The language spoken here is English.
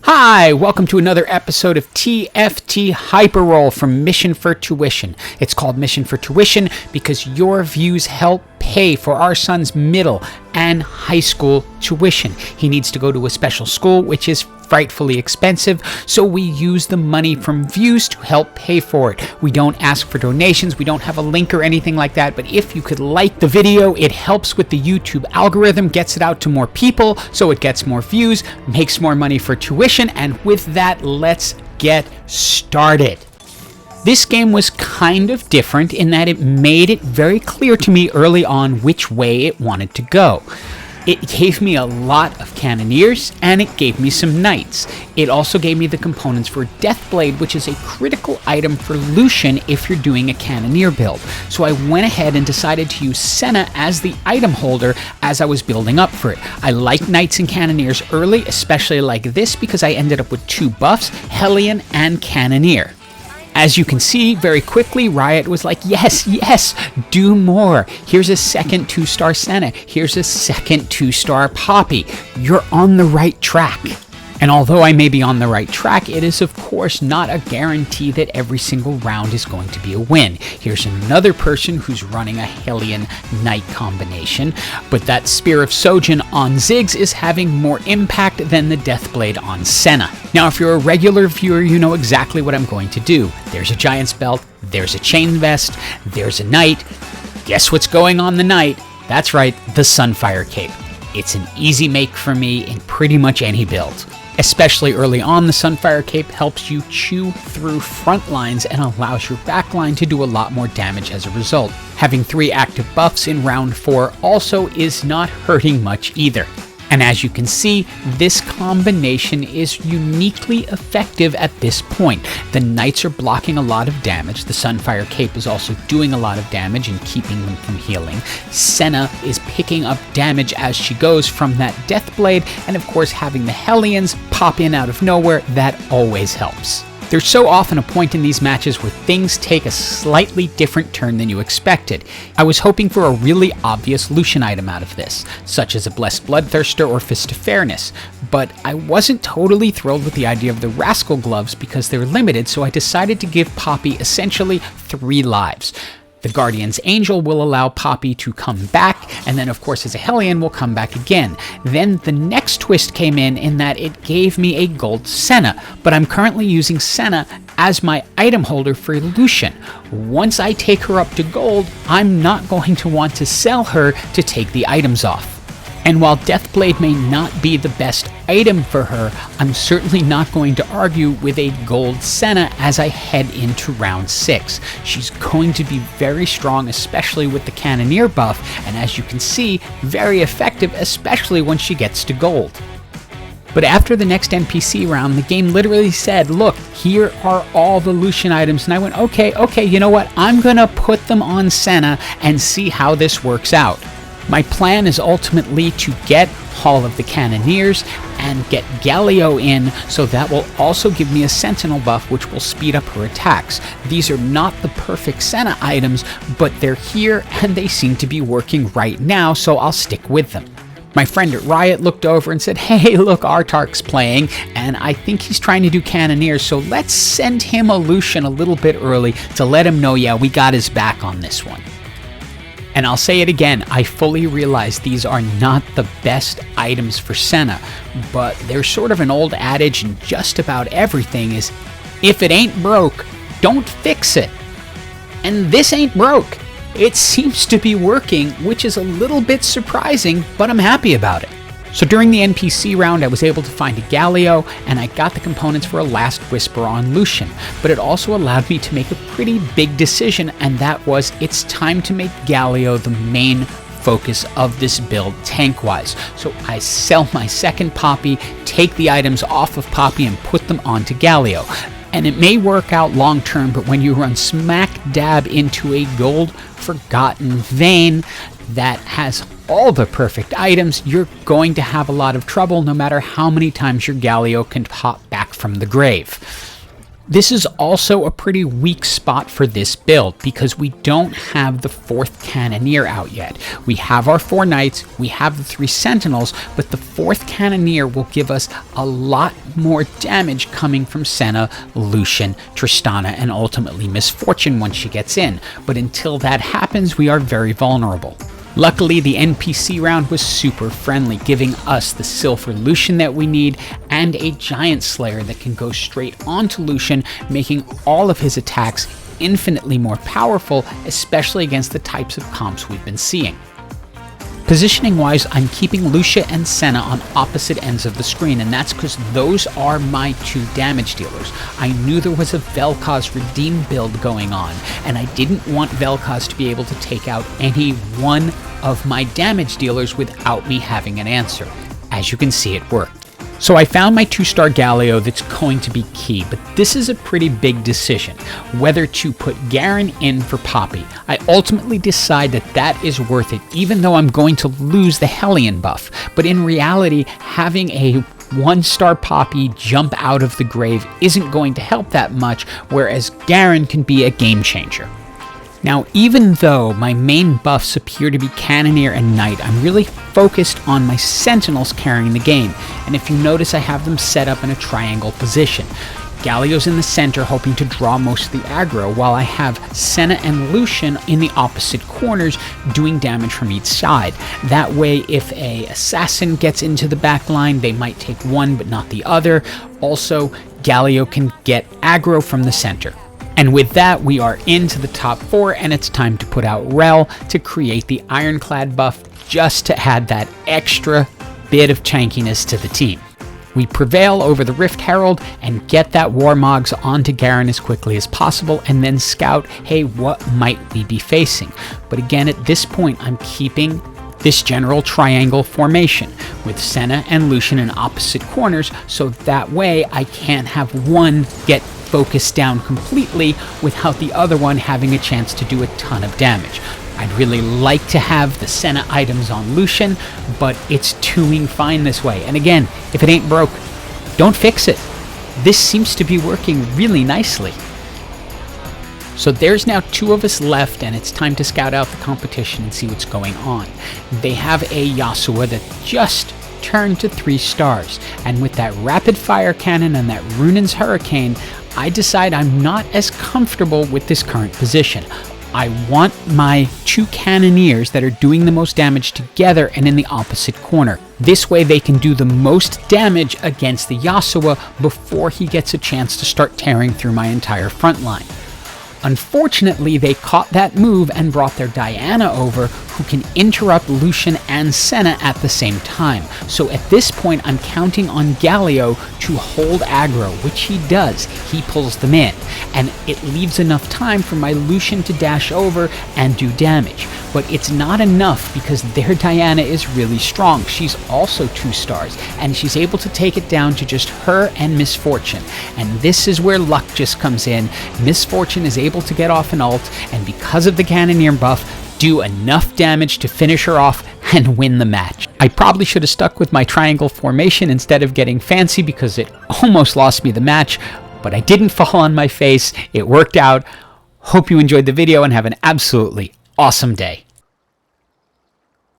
Hi, welcome to another episode of TFT HyperRoll from Mission for Tuition. It's called Mission for Tuition because your views help pay for our son's middle and high school tuition. He needs to go to a special school, which is frightfully expensive, so we use the money from views to help pay for it. We don't ask for donations, we don't have a link or anything like that, but if you could like the video, it helps with the YouTube algorithm, gets it out to more people, so it gets more views, makes more money for tuition, and with that, let's get started. This game was kind of different in that it made it very clear to me early on which way it wanted to go. It gave me a lot of Cannoneers, and it gave me some Knights. It also gave me the components for Deathblade, which is a critical item for Lucian if you're doing a Cannoneer build. So I went ahead and decided to use Senna as the item holder as I was building up for it. I like Knights and Cannoneers early, especially like this, because I ended up with two buffs, Hellion and Cannoneer. As you can see, very quickly, Riot was like, yes, do more. Here's a second 2-star Senna. Here's a second 2-star Poppy. You're on the right track. And although I may be on the right track, it is of course not a guarantee that every single round is going to be a win. Here's another person who's running a Hellion Knight combination, but that Spear of Sojin on Ziggs is having more impact than the Deathblade on Senna. Now, if you're a regular viewer, you know exactly what I'm going to do. There's a Giant's Belt, there's a Chain Vest, there's a Knight. Guess what's going on the Knight? That's right, the Sunfire Cape. It's an easy make for me in pretty much any build. Especially early on, the Sunfire Cape helps you chew through front lines and allows your back line to do a lot more damage as a result. Having 3 active buffs in round 4 also is not hurting much either. And as you can see, this combination is uniquely effective at this point. The Knights are blocking a lot of damage. The Sunfire Cape is also doing a lot of damage and keeping them from healing. Senna is picking up damage as she goes from that Deathblade, and of course having the Hellions pop in out of nowhere, that always helps. There's so often a point in these matches where things take a slightly different turn than you expected. I was hoping for a really obvious Lucian item out of this, such as a Blessed Bloodthirster or Fist of Fairness, but I wasn't totally thrilled with the idea of the Rascal Gloves because they're limited, so I decided to give Poppy essentially 3 lives. The Guardian's Angel will allow Poppy to come back, and then of course as a Hellion will come back again. Then the next twist came in that it gave me a gold Senna, but I'm currently using Senna as my item holder for Lucian. Once I take her up to gold, I'm not going to want to sell her to take the items off. And while Deathblade may not be the best item for her, I'm certainly not going to argue with a gold Senna as I head into round 6. She's going to be very strong, especially with the Cannoneer buff, and as you can see, very effective, especially when she gets to gold. But after the next NPC round, the game literally said, look, here are all the Lucian items, and I went, okay, you know what, I'm gonna put them on Senna and see how this works out. My plan is ultimately to get all of the Cannoneers and get Galio in, so that will also give me a Sentinel buff which will speed up her attacks. These are not the perfect Senna items, but they're here and they seem to be working right now, so I'll stick with them. My friend at Riot looked over and said, hey, look, Artark's playing, and I think he's trying to do Cannoneers, so let's send him a Lucian a little bit early to let him know, yeah, we got his back on this one. And I'll say it again, I fully realize these are not the best items for Senna, but there's sort of an old adage in just about everything is, if it ain't broke, don't fix it. And this ain't broke. It seems to be working, which is a little bit surprising, but I'm happy about it. So during the NPC round, I was able to find a Galio, and I got the components for a Last Whisper on Lucian, but it also allowed me to make a pretty big decision, and that was it's time to make Galio the main focus of this build tank-wise. So I sell my second Poppy, take the items off of Poppy, and put them onto Galio. And it may work out long term, but when you run smack dab into a gold forgotten vein that has all the perfect items, you're going to have a lot of trouble no matter how many times your Galio can pop back from the grave. This is also a pretty weak spot for this build because we don't have the 4th Cannoneer out yet. We have our 4 Knights, we have the 3 Sentinels, but the 4th Cannoneer will give us a lot more damage coming from Senna, Lucian, Tristana, and ultimately Miss Fortune once she gets in. But until that happens, we are very vulnerable. Luckily, the NPC round was super friendly, giving us the Silver Lucian that we need and a Giant Slayer that can go straight onto Lucian, making all of his attacks infinitely more powerful, especially against the types of comps we've been seeing. Positioning wise, I'm keeping Lucian and Senna on opposite ends of the screen, and that's because those are my 2 damage dealers. I knew there was a Vel'Koz Redeem build going on, and I didn't want Vel'Koz to be able to take out any one of my damage dealers without me having an answer. As you can see, it worked. So I found my 2-star Galio that's going to be key, but this is a pretty big decision, whether to put Garen in for Poppy. I ultimately decide that that is worth it, even though I'm going to lose the Hellion buff. But in reality, having a 1-star Poppy jump out of the grave isn't going to help that much, whereas Garen can be a game changer. Now, even though my main buffs appear to be Cannoneer and Knight, I'm really focused on my Sentinels carrying the game, and if you notice, I have them set up in a triangle position. Galio's in the center, hoping to draw most of the aggro, while I have Senna and Lucian in the opposite corners, doing damage from each side. That way, if a assassin gets into the back line, they might take one but not the other. Also, Galio can get aggro from the center. And with that, we are into the top 4, and it's time to put out Rel to create the Ironclad buff just to add that extra bit of chankiness to the team. We prevail over the Rift Herald and get that Warmogs onto Garen as quickly as possible, and then scout, hey, what might we be facing? But again, at this point, I'm keeping this general triangle formation with Senna and Lucian in opposite corners, so that way I can't have one get focused down completely without the other one having a chance to do a ton of damage. I'd really like to have the Senna items on Lucian, but it's doing fine this way. And again, if it ain't broke, don't fix it. This seems to be working really nicely. So there's now 2 of us left, and it's time to scout out the competition and see what's going on. They have a Yasuo that just turned to 3 stars, and with that rapid fire cannon and that Runan's Hurricane, I decide I'm not as comfortable with this current position. I want my 2 Cannoneers that are doing the most damage together and in the opposite corner. This way they can do the most damage against the Yasuo before he gets a chance to start tearing through my entire front line. Unfortunately, they caught that move and brought their Diana over, who can interrupt Lucian and Senna at the same time. So at this point, I'm counting on Galio to hold aggro, which he does. He pulls them in, and it leaves enough time for my Lucian to dash over and do damage. But it's not enough because their Diana is really strong. She's also 2 stars, and she's able to take it down to just her and Miss Fortune. And this is where luck just comes in. Miss Fortune is able to get off an ult, and because of the Cannoneer buff, do enough damage to finish her off and win the match. I probably should have stuck with my triangle formation instead of getting fancy because it almost lost me the match, but I didn't fall on my face. It worked out. Hope you enjoyed the video and have an absolutely awesome day.